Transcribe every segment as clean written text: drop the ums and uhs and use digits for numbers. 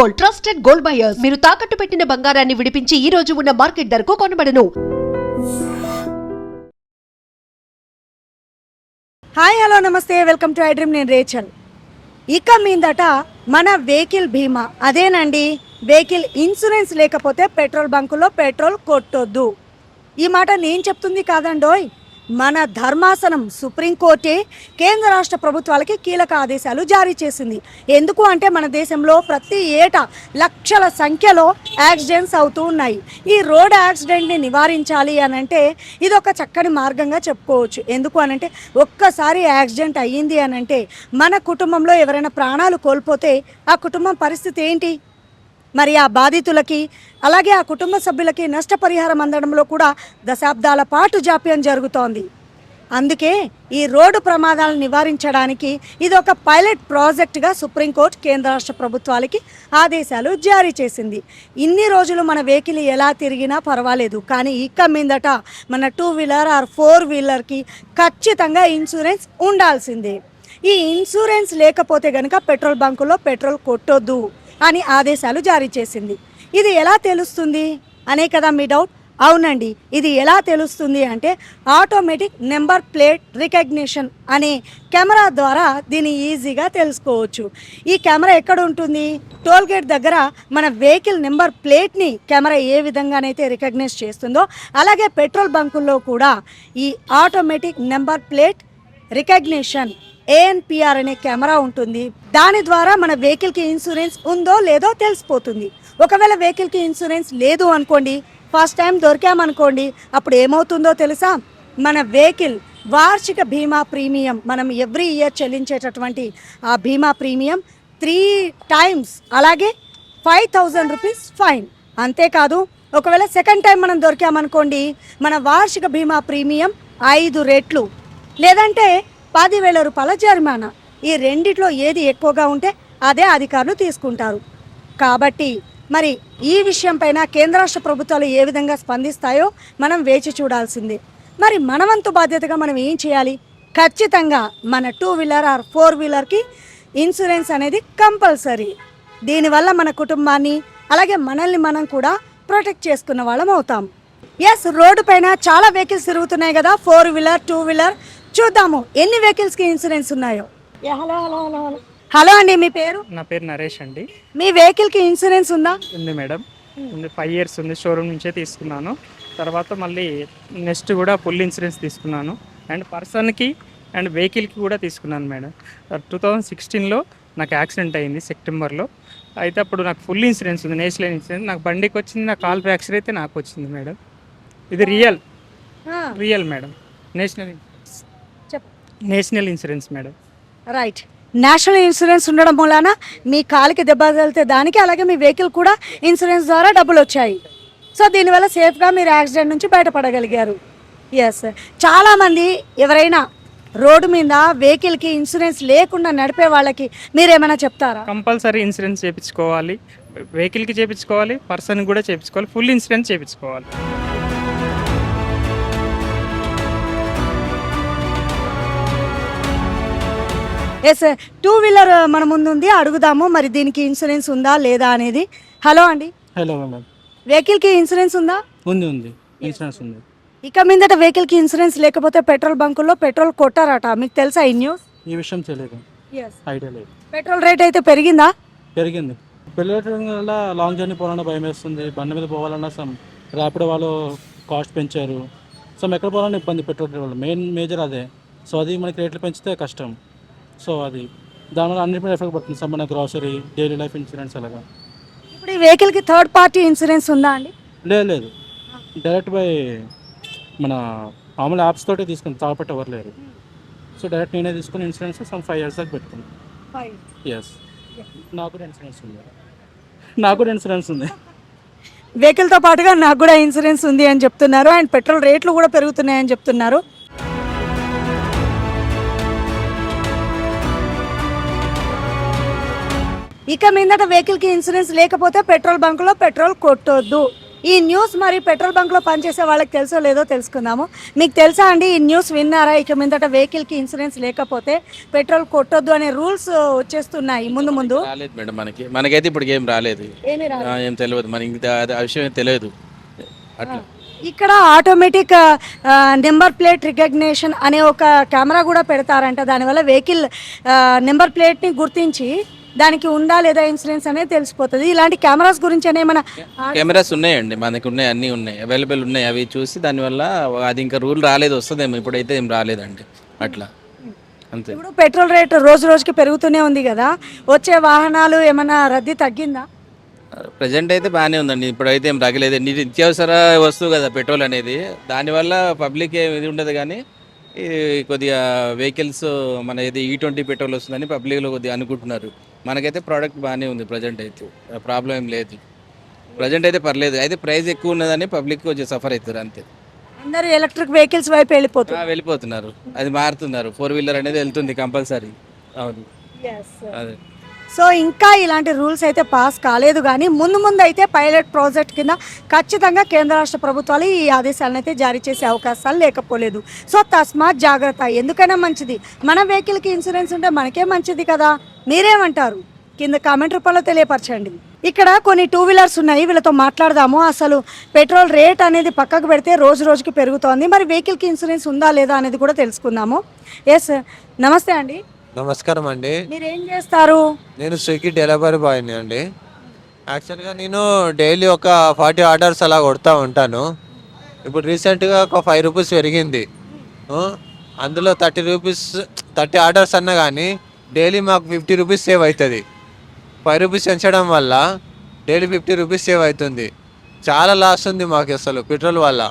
Gold, trusted gold buyers. మీరు తాకట్టు పెట్టిన బంగారాన్ని విడిపించి ఈ రోజు ఉన్న మార్కెట్ ధరకు కొనబడను. హాయ్ హలో నమస్తే, వెల్కమ్ టు ఐడ్రీమ్. నేను రేచల్. ఇక మీదట మన వెహికల్ బీమా అదేనండి, వెహికల్ ఇన్సూరెన్స్ లేకపోతే పెట్రోల్ బంకులో పెట్రోల్ కొట్టొద్దు. ఈ మాట నేను చెప్తుంది కాదండోయ్, మన ధర్మాసనం సుప్రీంకోర్టే కేంద్ర రాష్ట్ర ప్రభుత్వాలకి కీలక ఆదేశాలు జారీ చేసింది. ఎందుకు అంటే మన దేశంలో ప్రతి ఏటా లక్షల సంఖ్యలో యాక్సిడెంట్స్ అవుతూ ఉన్నాయి. ఈ రోడ్ యాక్సిడెంట్ని నివారించాలి అని అంటే ఇది ఒక చక్కని మార్గంగా చెప్పుకోవచ్చు. ఎందుకు అనంటే ఒక్కసారి యాక్సిడెంట్ అయ్యింది అని అంటే మన కుటుంబంలో ఎవరైనా ప్రాణాలు కోల్పోతే ఆ కుటుంబం పరిస్థితి ఏంటి? మరి ఆ బాధితులకి అలాగే ఆ కుటుంబ సభ్యులకి నష్టపరిహారం అందడంలో కూడా దశాబ్దాల పాటు జాప్యం జరుగుతోంది. అందుకే ఈ రోడ్డు ప్రమాదాలను నివారించడానికి ఇది ఒక పైలట్ ప్రాజెక్టుగా సుప్రీంకోర్టు కేంద్ర రాష్ట్ర ప్రభుత్వాలకి ఆదేశాలు జారీ చేసింది. ఇన్ని రోజులు మన వెహికల్ ఎలా తిరిగినా పర్వాలేదు, కానీ ఇక మీదట మన 2 వీలర్ ఆర్ 4 వీలర్కి ఖచ్చితంగా ఇన్సూరెన్స్ ఉండాల్సిందే. ఈ ఇన్సూరెన్స్ లేకపోతే కనుక పెట్రోల్ బంకులో పెట్రోల్ కొట్టొద్దు అని ఆదేశాలు జారీ చేసింది. ఇది ఎలా తెలుస్తుంది అనే కదా మీ డౌట్. అవునండి, ఇది ఎలా తెలుస్తుంది అంటే ఆటోమేటిక్ నెంబర్ ప్లేట్ రికగ్నిషన్ అనే కెమెరా ద్వారా దీన్ని ఈజీగా తెలుసుకోవచ్చు. ఈ కెమెరా ఎక్కడ ఉంటుంది? టోల్ గేట్ దగ్గర మన వెహికల్ నెంబర్ ప్లేట్ని కెమెరా ఏ విధంగానైతే రికగ్నైజ్ చేస్తుందో అలాగే పెట్రోల్ బంకుల్లో కూడా ఈ automatic number plate recognition ANPR అనే కెమెరా ఉంటుంది. దాని ద్వారా మన వెహికల్కి ఇన్సూరెన్స్ ఉందో లేదో తెలిసిపోతుంది. ఒకవేళ వెహికల్కి ఇన్సూరెన్స్ లేదు అనుకోండి, ఫస్ట్ టైం దొరికామనుకోండి, అప్పుడు ఏమవుతుందో తెలుసా? మన వెహికల్ వార్షిక బీమా ప్రీమియం, మనం ఎవ్రీ ఇయర్ చెల్లించేటటువంటి ఆ బీమా ప్రీమియం 3 times, అలాగే 5,000 రూపీస్ ఫైన్. అంతేకాదు, ఒకవేళ సెకండ్ టైం మనం దొరికామనుకోండి, మన వార్షిక బీమా ప్రీమియం 5 రెట్లు, లేదంటే 10,000 రూపాయల జరిమానా. ఈ రెండిట్లో ఏది ఎక్కువగా ఉంటే అదే అధికారులు తీసుకుంటారు. కాబట్టి మరి ఈ విషయం పైన కేంద్ర రాష్ట్ర ప్రభుత్వాలు ఏ విధంగా స్పందిస్తాయో మనం వేచి చూడాల్సిందే. మరి మనవంతు బాధ్యతగా మనం ఏం చేయాలి? ఖచ్చితంగా మన 2 వీలర్ ఆర్ 4 వీలర్కి ఇన్సూరెన్స్ అనేది కంపల్సరీ. దీనివల్ల మన కుటుంబాన్ని అలాగే మనల్ని మనం కూడా ప్రొటెక్ట్ చేసుకున్న వాళ్ళం అవుతాం. ఎస్, రోడ్డు పైన చాలా వెహికల్స్ తిరుగుతున్నాయి కదా, 4 వీలర్ 2 వీలర్. చూద్దాము ఎన్ని వెహికల్స్కి ఇన్సూరెన్స్ ఉన్నాయో. Hello hello hello hello hello అండి, మీ పేరు? నా పేరు నరేష్ అండి. మీ వెహికల్కి ఇన్సూరెన్స్ ఉందా? ఉంది మేడం, ఉంది. 5 years ఉంది. షోరూమ్ నుంచే తీసుకున్నాను. తర్వాత మళ్ళీ నెక్స్ట్ కూడా ఫుల్ ఇన్సూరెన్స్ తీసుకున్నాను. అండ్ పర్సన్కి అండ్ వెహికల్కి కూడా తీసుకున్నాను మేడం. 2016లో నాకు యాక్సిడెంట్ అయింది సెప్టెంబర్లో. అయితే అప్పుడు నాకు ఫుల్ ఇన్సూరెన్స్ ఉంది, నేషనల్ ఇన్సూరెన్స్. నాకు బండికి వచ్చింది, నా కాల్ ఫ్రాక్చర్ అయితే నాకు వచ్చింది మేడం. ఇది real madam. National insurance madam. Right. National insurance ఉండడం మూలాన మీ కాలికి దెబ్బ తగిలితే దానికి, అలాగే మీ వెహికల్ కూడా ఇన్సూరెన్స్ ద్వారా డబ్బులు వచ్చాయి. సో దీనివల్ల సేఫ్గా మీరు యాక్సిడెంట్ నుంచి బయటపడగలిగారు. ఎస్, చాలామంది ఎవరైనా రోడ్డు మీద వెహికల్కి ఇన్సూరెన్స్ లేకుండా నడిపే వాళ్ళకి మీరేమైనా చెప్తారా? కంపల్సరీ ఇన్సూరెన్స్ చేయించుకోవాలి, వెహికల్కి చేయించుకోవాలి, పర్సన్కి కూడా చేయించుకోవాలి, ఫుల్ ఇన్సూరెన్స్ చేయించుకోవాలి. ఎస్, 2 వీలర్ మన ముందు ఉంది, అడుగుదాము మరి దీనికి ఇన్సూరెన్స్ ఉందా లేదా అనేది. హలో అండి. Hello madam. వెహికల్కి ఇన్సూరెన్స్ ఉందా? ఉంది, ఇన్సూరెన్స్ ఉంది. ఇక మీదట వెహికల్కి ఇన్సూరెన్స్ లేకపోతే పెట్రోల్ బంకుల్లో పెట్రోల్ కొట్టారట, మీకు తెలుసా ఈ న్యూస్? ఈ విషయం తెలియదు, ఐడియా లేదు. పెట్రోల్ రేట్ అయితే పెరిగిందా? పెరిగింది. పెళ్ళటం వల్ల లాంగ్ జర్నీ పోవాలన్నా భయం వేస్తుంది. బండి మీద పోవాలన్నా ర్యాపిడో వాళ్ళు కాస్ట్ పెంచారు. ఎక్కడ పోవాలన్నా ఇబ్బంది పెట్రోల్ వల్ల. మేజర్ అదే. సో అది మనకి రేట్లు పెంచితే కష్టం. సో అది దానివల్ల అన్నిటిపై ఎఫెక్ట్ పడుతుంది. మన గ్రాసరీ, డైలీ లైఫ్ ఇన్సూరెన్స్ అలాగా. ఇప్పుడు ఈ వెహికల్కి థర్డ్ పార్టీ ఇన్సూరెన్స్ ఉందా అండి? లేదు, డైరెక్ట్ బై మన మామూలు యాప్స్ తోటే తీసుకుని, థర్డ్ పార్టీ ఎవరు లేరు. సో డైరెక్ట్ నేనే తీసుకుని ఇన్సూరెన్స్ 5 years దాకా పెట్టుకున్నాను. ఎస్, నాకు కూడా ఇన్సూరెన్స్ ఉంది. వెహికల్తో పాటుగా నాకు కూడా ఇన్సూరెన్స్ ఉంది అని చెప్తున్నారు. అండ్ పెట్రోల్ రేట్లు కూడా పెరుగుతున్నాయని చెప్తున్నారు. ఇక మీదట వెహికల్కి ఇన్సూరెన్స్ లేకపోతే పెట్రోల్ బంకులో పెట్రోల్ కొట్టొద్దు. ఈ న్యూస్ మరి పెట్రోల్ బంక్లో పనిచేసే వాళ్ళకి తెలుసో లేదో తెలుసుకుందాము. మీకు తెలుసా అండి ఈ న్యూస్ విన్నారా? ఇక మీదట వెహికల్కి ఇన్సూరెన్స్ లేకపోతే పెట్రోల్ కొట్టొద్దు అనే రూల్స్ వచ్చేస్తున్నాయి ముందు ముందు. రాలేదు మేడం, మనకైతే ఇప్పుడు ఏం రాలేదు. ఏమీ రాదు. ఏం తెలియదు మనకి, ఆ విషయం ఏం తెలియదు అట్లా. ఇక్కడ ఆటోమేటిక్ నెంబర్ ప్లేట్ రికగ్నేషన్ అనే ఒక కెమెరా కూడా పెడతారంట. దానివల్ల వెహికల్ నెంబర్ ప్లేట్ని గుర్తించి దానికి ఉందా లేదా ఇన్సూరెన్స్ అనేది తెలిసిపోతుంది. ఇలాంటి కెమెరాస్ గురించి ఏమైనా కెమెరాస్ ఉన్నాయండి, మనకి ఉన్నాయి, అన్నీ ఉన్నాయి, అవైలబుల్ ఉన్నాయి. అవి చూసి దానివల్ల అది ఇంకా రూల్ రాలేదు, వస్తుందేమో. ఇప్పుడైతే ఏం రాలేదండి అట్లా, అంతే. ఇప్పుడు పెట్రోల్ రేట్ రోజు రోజుకి పెరుగుతూనే ఉంది కదా, వచ్చే వాహనాలు ఏమైనా రద్దీ తగ్గిందా? ప్రజెంట్ అయితే బాగానే ఉందండి, ఇప్పుడైతే ఏం తగ్గలేదు. నిత్యావసర వస్తువు కదా పెట్రోల్ అనేది, దానివల్ల పబ్లిక్ ఇది ఉండదు. కానీ ఈ కొద్దిగా వెహికల్స్ మన ఇది E20 పెట్రోల్ వస్తుందని పబ్లిక్లో కొద్దిగా అనుకుంటున్నారు. మనకైతే ప్రోడక్ట్ బాగానే ఉంది ప్రజెంట్ అయితే, ప్రాబ్లం ఏం లేదు. ప్రజెంట్ అయితే పర్లేదు, అయితే ప్రైస్ ఎక్కువ ఉన్నదని పబ్లిక్ కొంచెం సఫర్ అవుతారు అంతే. అందరూ ఎలక్ట్రిక్ వెహికల్స్ వైపు వెళ్ళిపోతున్నారు. వెళ్ళిపోతున్నారు, అది మారుతున్నారు. 4-వీలర్ అనేది వెళ్తుంది కంపల్సరీ. అవును, అదే. సో ఇంకా ఇలాంటి రూల్స్ అయితే పాస్ కాలేదు, కానీ ముందు ముందు అయితే పైలట్ ప్రాజెక్ట్ కింద ఖచ్చితంగా కేంద్ర రాష్ట్ర ప్రభుత్వాలు ఈ ఆదేశాలను అయితే జారీ చేసే అవకాశాలు లేకపోలేదు. సో తస్మాత్ జాగ్రత్త, ఎందుకైనా మంచిది. మన వెహికల్కి ఇన్సూరెన్స్ ఉంటే మనకే మంచిది కదా. మీరేమంటారు? కింద కామెంట్ రూపంలో తెలియపరచండి. ఇక్కడ కొన్ని 2-వీలర్స్ ఉన్నాయి, వీళ్ళతో మాట్లాడదాము. అసలు పెట్రోల్ రేట్ అనేది పక్కకు పెడితే రోజు రోజుకి పెరుగుతోంది, మరి వెహికల్కి ఇన్సూరెన్స్ ఉందా లేదా అనేది కూడా తెలుసుకుందాము. ఎస్, నమస్తే అండి. నమస్కారం అండి. మీరు ఏం చేస్తారు? నేను స్విగ్గీ డెలివరీ బాయ్ని అండి. యాక్చువల్గా నేను డైలీ ఒక 40 ఆర్డర్స్ అలా కొడతా ఉంటాను. ఇప్పుడు రీసెంట్గా ఒక 5 రూపీస్ పెరిగింది. అందులో 30 ఆర్డర్స్ అన్నా కానీ డైలీ మాకు 50 రూపీస్ సేవ్ అవుతుంది. 5 రూపీస్ పెంచడం వల్ల డైలీ 50 రూపీస్ సేవ్ అవుతుంది. చాలా లాస్ ఉంది మాకు అసలు పెట్రోల్ వల్ల.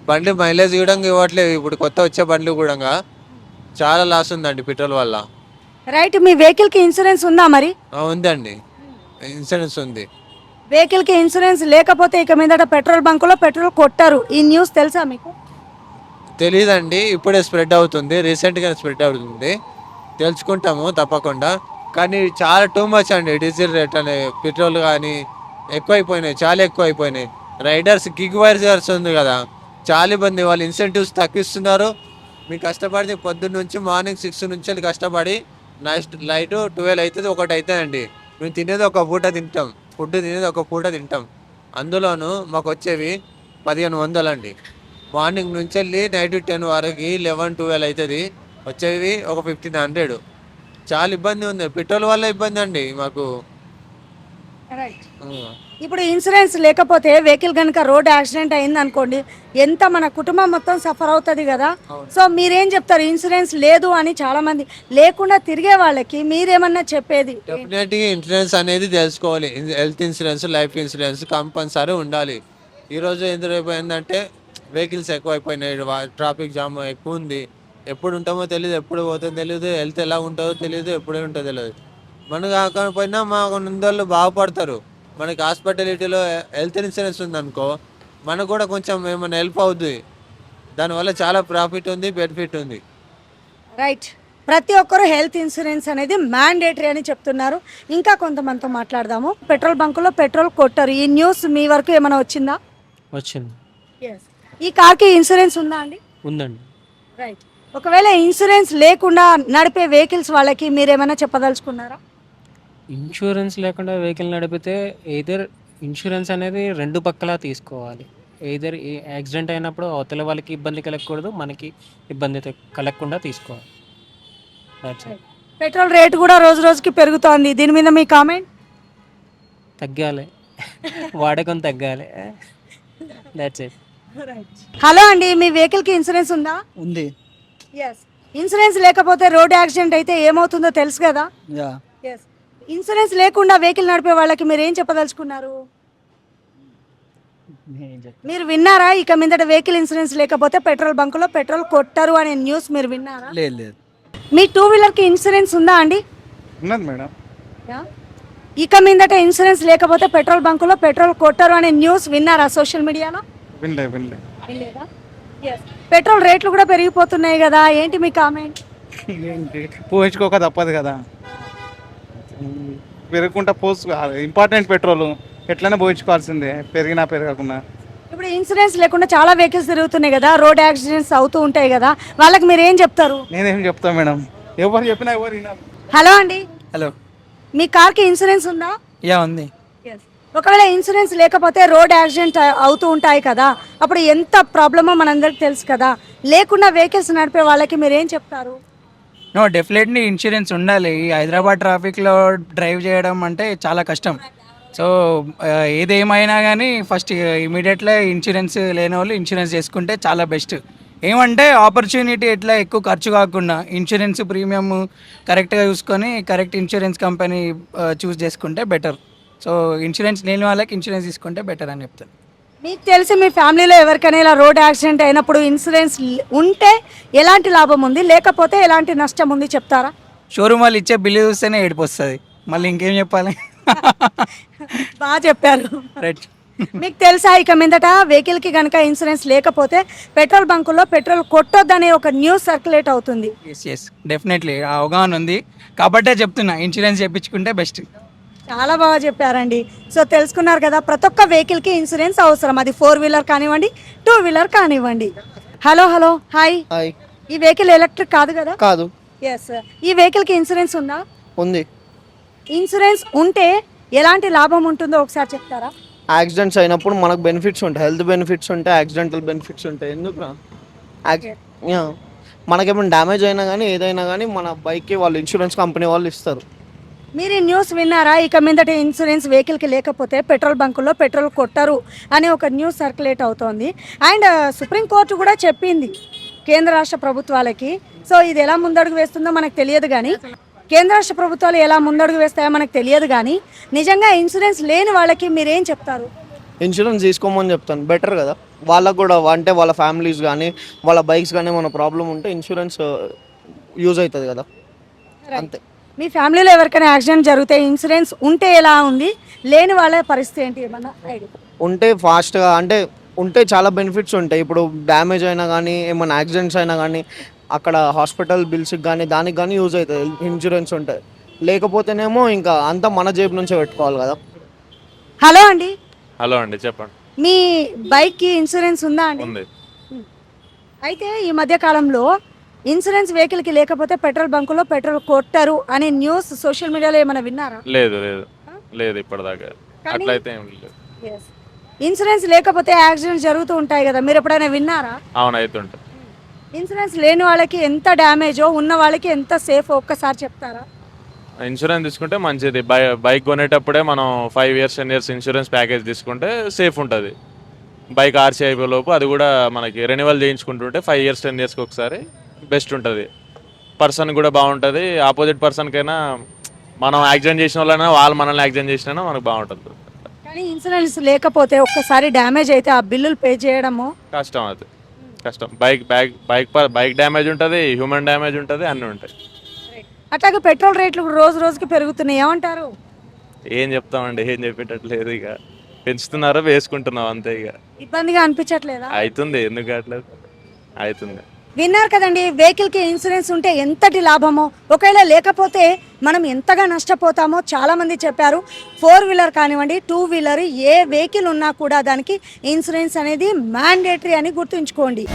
బండి మైలేజ్ కూడా ఇవ్వట్లేదు, ఇప్పుడు కొత్త వచ్చే బండ్లు కూడా చాలా లాస్ ఉందండి పెట్రోల్ వల్ల. రైట్, మీ వెహికల్కి ఇన్సూరెన్స్ ఉందా మరి? ఉందండి, ఇన్సూరెన్స్ ఉంది. వెహికల్కి ఇన్సూరెన్స్ లేకపోతే ఇక మీదట పెట్రోల్ బంకులో పెట్రోల్ కొట్టారు, ఈ న్యూస్ తెలుసా మీకు? తెలీదండి, ఇప్పుడే స్ప్రెడ్ అవుతుంది, రీసెంట్గా స్ప్రెడ్ అవుతుంది. తెలుసుకుంటాము తప్పకుండా. కానీ చాలా టూ మచ్ అండి, డీజిల్ రేట్ అనే పెట్రోల్ కానీ ఎక్కువైపోయినాయి, చాలా ఎక్కువైపోయినాయి. రైడర్స్ గిగ్ వైజర్స్ ఉంది కదా, చాలా ఇబ్బంది. వాళ్ళు ఇన్సెంటివ్స్ తగ్గిస్తున్నారు. మీకు కష్టపడితే పొద్దున్న నుంచి మార్నింగ్ 6 నుంచి కష్టపడి నైట్ 12 అవుతుంది, 1 అవుతుందండి. మేము తినేది ఒక పూట తింటాం, ఫుడ్ తినేది ఒక పూట తింటాం. అందులోనూ మాకు వచ్చేవి 1500 అండి. మార్నింగ్ నుంచి వెళ్ళి నైట్ 10 వరకు 11-12 అవుతుంది, వచ్చేవి ఒక 1500. చాలా ఇబ్బంది ఉంది, పెట్రోల్ వల్ల ఇబ్బంది అండి మాకు. ఇప్పుడు ఇన్సూరెన్స్ లేకపోతే వెహికల్ కనుక రోడ్ యాక్సిడెంట్ అయింది అనుకోండి, ఎంత మన కుటుంబం మొత్తం సఫర్ అవుతుంది కదా. సో మీరేం చెప్తారు? ఇన్సూరెన్స్ లేదు అని చాలా మంది లేకుండా తిరిగే వాళ్ళకి మీరేమన్నా చెప్పేది? డెఫినెట్గా ఇన్సూరెన్స్ అనేది తెలుసుకోవాలి. Health insurance, life insurance compulsory ఉండాలి. ఈరోజు ఎందుకు ఏంటంటే వెహికల్స్ ఎక్కువైపోయినాయి, ట్రాఫిక్ జామ్ ఎక్కువ ఉంది. ఎప్పుడు ఉంటామో తెలియదు, ఎప్పుడు పోతుందో తెలియదు, హెల్త్ ఎలా ఉంటుందో తెలియదు, ఎప్పుడే ఉంటుందో తెలియదు. మనకు కాకపోయినా మా ముందళ్ళు బాగుపడతారు. మనకి హాస్పిటాలిటీలో హెల్త్ ఇన్సూరెన్స్ ఉందనుకో, మనకు కూడా కొంచెం ఏమైనా హెల్ప్ అవుతుంది. దానివల్ల చాలా ప్రాఫిట్ ఉంది, బెనిఫిట్ ఉంది. రైట్, ప్రతి ఒక్కరు హెల్త్ ఇన్సూరెన్స్ అనేది మ్యాండేటరీ అని చెప్తున్నారు. ఇంకా కొంతమందితో మాట్లాడదాము. పెట్రోల్ బంకులో పెట్రోల్ కొట్టారు, ఈ న్యూస్ మీ వరకు ఏమైనా వచ్చిందా? వచ్చింది. ఈ కార్కి ఇన్సూరెన్స్ ఉందా అండి? ఉందండి. రైట్, ఒకవేళ ఇన్సూరెన్స్ లేకుండా నడిపే వెహికల్స్ వాళ్ళకి మీరేమైనా చెప్పదలుచుకున్నారా? ఇన్సూరెన్స్ లేకుండా వెహికల్ నడిపితే ఎయిదర్ ఇన్సూరెన్స్ అనేది 2 పక్కలా తీసుకోవాలి. ఎయిదర్ యాక్సిడెంట్ అయినప్పుడు అవతల వాళ్ళకి ఇబ్బంది కలగకూడదు, మనకి ఇబ్బంది కలగకుండా తీసుకోవాలి. పెట్రోల్ రేట్ కూడా రోజు రోజుకి పెరుగుతోంది, దీని మీద మీ కామెంట్? తగ్గాలి, వాడకం తగ్గాలి. That's it. హలో అండి, మీ వెహికల్కి ఇన్సూరెన్స్ ఉందా? ఉంది. ఎస్, ఇన్సూరెన్స్ లేకపోతే రోడ్ యాక్సిడెంట్ అయితే ఏమవుతుందో తెలుసు కదా. ఎస్, ఇన్సూరెన్స్ లేకుండా వెహికల్ నడిపే వాళ్ళకి మీరు ఏం చెప్పదలుచుకున్నారు? మీరు విన్నారా? ఇక మీదట వెహికల్ ఇన్సూరెన్స్ లేకపోతే పెట్రోల్ బంకులో పెట్రోల్ కొట్టారు అనే న్యూస్ మీరు విన్నారా? లేదు. మీ 2-వీలర్కి ఇన్సూరెన్స్ ఉందా అండి? ఉన్నది మేడం. ఇక మీదట ఇన్సూరెన్స్ లేకపోతే పెట్రోల్ బంకులో పెట్రోల్ కొట్టారు అనే న్యూస్ విన్నారా సోషల్ మీడియాలో? వినలేదా? పెట్రోల్ రేట్లు కూడా పెరిగిపోతున్నాయి కదా, ఏంటి మీ కామెంట్? పోయించుకోక తప్పదు కదా, పెరుగుకుంటా ఇంపార్టెంట్ పెట్రోల్ ఎట్లైనా పోయించుకోవాల్సిందే, పెరిగినా పెరగకుండా. ఇప్పుడు ఇన్సూరెన్స్ లేకుండా చాలా వెహికల్స్ తిరుగుతున్నాయి కదా, రోడ్ యాక్సిడెంట్స్ అవుతూ ఉంటాయి కదా, వాళ్ళకి మీరు ఏం చెప్తారు? నేనేం చెప్తాను మేడం, ఎవరు చెప్పినా ఎవరు వినాలి. హలో అండి, హలో, మీ కార్కి ఇన్సూరెన్స్ ఉందా? యా ఉంది. ఒకవేళ ఇన్సూరెన్స్ లేకపోతే రోడ్ యాక్సిడెంట్ అవుతూ ఉంటాయి కదా, అప్పుడు ఎంత ప్రాబ్లమో మనందరికి తెలుసు కదా, లేకుండా వెహికల్స్ నడిపే వాళ్ళకి మీరు ఏం చెప్తారు? నో, డెఫినెట్లీ ఇన్సూరెన్స్ ఉండాలి. ఈ హైదరాబాద్ ట్రాఫిక్లో డ్రైవ్ చేయడం అంటే చాలా కష్టం. సో ఏదేమైనా కానీ ఫస్ట్ ఇమీడియట్లీ ఇన్సూరెన్స్ లేని వాళ్ళు ఇన్సూరెన్స్ చేసుకుంటే చాలా బెస్ట్. ఏమంటే ఆపర్చునిటీ ఎట్లా ఎక్కువ ఖర్చు కాకుండా ఇన్సూరెన్స్ ప్రీమియం కరెక్ట్గా చూసుకొని కరెక్ట్ ఇన్సూరెన్స్ కంపెనీ చూస్ చేసుకుంటే బెటర్. సో ఇన్సూరెన్స్ లేని వాళ్ళకి ఇన్సూరెన్స్ తీసుకుంటే బెటర్ అని చెప్తాను. మీకు తెలిసి మీ ఫ్యామిలీలో ఎవరికైనా ఇలా రోడ్ యాక్సిడెంట్ అయినప్పుడు ఇన్సూరెన్స్ ఉంటే ఎలాంటి లాభం ఉంది, లేకపోతే ఎలాంటి నష్టం ఉంది చెప్తారా? షోరూమ్ వాళ్ళు ఇచ్చే బిల్లు చూస్తేనే ఏడుపు వస్తుంది, మళ్ళీ ఇంకేం చెప్పాలి. బాగా చెప్పారు. రైట్. మీకు తెలుసా ఇక మీదట వెహికల్కి కనుక ఇన్సూరెన్స్ లేకపోతే పెట్రోల్ బంకుల్లో పెట్రోల్ కొట్టొద్దనే ఒక న్యూస్ సర్క్యులేట్ అవుతుంది. ఎస్ డెఫినెట్లీ ఆ అవగాహన ఉంది కాబట్టే చెప్తున్నా ఇన్సూరెన్స్ చేయించుకుంటే బెస్ట్. చాలా బాగా చెప్పారండి. సో తెలుసుకున్నారు కదా, ప్రతి ఒక్క వెహికల్కి ఇన్సూరెన్స్ అవసరం, అది 4-వీలర్ కానివ్వండి, 2-వీలర్ కానివ్వండి. Hello hello, hi. హాయ్. ఈ వెహికల్ ఎలక్ట్రిక్ కాదు కదా? కాదు. ఎస్. ఈ వెహికల్కి ఇన్సూరెన్స్ ఉందా? ఉంది. ఇన్సూరెన్స్ ఉంటే ఎలాంటి లాభం ఉంటుందో ఒకసారి చెప్తారా? యాక్సిడెంట్స్ అయినప్పుడు మనకు బెనిఫిట్స్ ఉంటాయి, హెల్త్ బెనిఫిట్స్ ఉంటాయి, యాక్సిడెంటల్ బెనిఫిట్స్ ఉంటాయి. ఎందుకు మనకేమైనా డ్యామేజ్ అయినా కానీ ఏదైనా కానీ మన బైక్కి వాళ్ళు ఇన్సూరెన్స్ కంపెనీ వాళ్ళు ఇస్తారు. మీరు ఈ న్యూస్ విన్నారా? ఇక మీదట ఇన్సూరెన్స్ వెహికల్కి లేకపోతే పెట్రోల్ బంకుల్లో పెట్రోల్ కొట్టరు అనే ఒక న్యూస్ సర్క్యులేట్ అవుతోంది. అండ్ సుప్రీంకోర్టు కూడా చెప్పింది కేంద్ర రాష్ట్ర ప్రభుత్వాలకి. సో ఇది ఎలా ముందడుగు వేస్తుందో మనకు తెలియదు, కానీ కేంద్ర రాష్ట్ర ప్రభుత్వాలు ఎలా ముందడుగు వేస్తాయో మనకు తెలియదు, కానీ నిజంగా ఇన్సూరెన్స్ లేని వాళ్ళకి మీరేం చెప్తారు? ఇన్సూరెన్స్ తీసుకోమని చెప్తాను, బెటర్ కదా వాళ్ళకు కూడా. అంటే వాళ్ళ ఫ్యామిలీస్ కానీ వాళ్ళ బైక్స్ కానీ మన ప్రాబ్లం ఉంటే ఇన్సూరెన్స్ యూజ్ అవుతుంది కదా, అంతే. మీ ఫ్యామిలీలో ఎవరికైనా యాక్సిడెంట్ జరిగితే ఇన్సూరెన్స్ ఉంటే ఎలా ఉంది, లేని వాళ్ళ పరిస్థితి ఏంటి, ఏమన్నా ఐడియా? ఉంటే ఫాస్ట్గా అంటే ఉంటే చాలా బెనిఫిట్స్ ఉంటాయి. ఇప్పుడు డ్యామేజ్ అయినా కానీ ఏమైనా యాక్సిడెంట్స్ అయినా కానీ అక్కడ హాస్పిటల్ బిల్స్కి కానీ దానికి కానీ యూజ్ అవుతుంది ఇన్సూరెన్స్ ఉంటుంది. లేకపోతేనేమో ఇంకా అంతా మన జేబు నుంచే పెట్టుకోవాలి కదా. హలో అండి. హలో అండి, చెప్పండి. మీ బైక్కి ఇన్సూరెన్స్ ఉందా అండి? ఉంది. అయితే ఈ మధ్య కాలంలో ఇన్సూరెన్స్ వెహికల్కి లేకపోతే పెట్రోల్ బంకులో పెట్రోల్ కొట్టరు అనే న్యూస్ సోషల్ మీడియాలో ఏమైనా విన్నారా? లేదు లేదు లేదు, ఇప్పటిదాకా అట్లయితే ఏం లేదు. ఇన్సూరెన్స్ లేకపోతే యాక్సిడెంట్ జరుగుతూ ఉంటాయి కదా, మీరు ఎప్పుడైనా విన్నారా? అవును, అవుతుంటుంది. ఇన్సూరెన్స్ లేని వాళ్ళకి ఎంత డ్యామేజో, ఉన్న వాళ్ళకి ఎంత సేఫ్ ఒక్కసారి చెప్తారా? ఇన్సూరెన్స్ తీసుకుంటే మంచిది. బైక్ కొనేటప్పుడే మనం 5 years 10 years ఇన్సూరెన్స్ ప్యాకేజ్ తీసుకుంటే సేఫ్ ఉంటుంది. బైక్ ఆర్సీ అయిపోయే లోపు అది కూడా మనకి రెన్యువల్ చేయించుకుంటుంటే 5 years 10 yearsకి ఒకసారి బెస్ట్ ఉంటుంది. పర్సన్ కూడా బాగుంటుంది, ఆపోజిట్ పర్సన్కైనా మనం యాక్సిడెంట్ చేసిన వాళ్ళైనా వాళ్ళు మనల్ని యాక్సిడెంట్ చేసినా మనకు బాగుంటుంది. కానీ ఇన్సూరెన్స్ లేకపోతే ఒక్కసారి డ్యామేజ్ అయితే ఆ బిల్లులు పే చేయడము కష్టం, అది కష్టం. బైక్ డ్యామేజ్ ఉంటుంది, హ్యూమన్ డ్యామేజ్ ఉంటుంది, అన్నీ ఉంటాయి. అట్లాగే పెట్రోల్ రేట్లు రోజు రోజుకి పెరుగుతున్నాయి, ఏమంటారు? ఏం చెప్తామండి, ఏం చెప్పేటట్లేదు. ఇక పెంచుతున్నారో వేసుకుంటున్నాం అంతే. ఇక ఇబ్బందిగా అనిపించట్లేదా? అవుతుంది, ఎందుకు కావట్లేదు, అవుతుంది. విన్నారు కదండి, వెహికల్కి ఇన్సూరెన్స్ ఉంటే ఎంతటి లాభమో, ఒకవేళ లేకపోతే మనం ఎంతగా నష్టపోతామో చాలామంది చెప్పారు. 4-వీలర్ కానివ్వండి, 2-వీలర్, ఏ వెహికల్ ఉన్నా కూడా దానికి ఇన్సూరెన్స్ అనేది మ్యాండేటరీ అని గుర్తుంచుకోండి.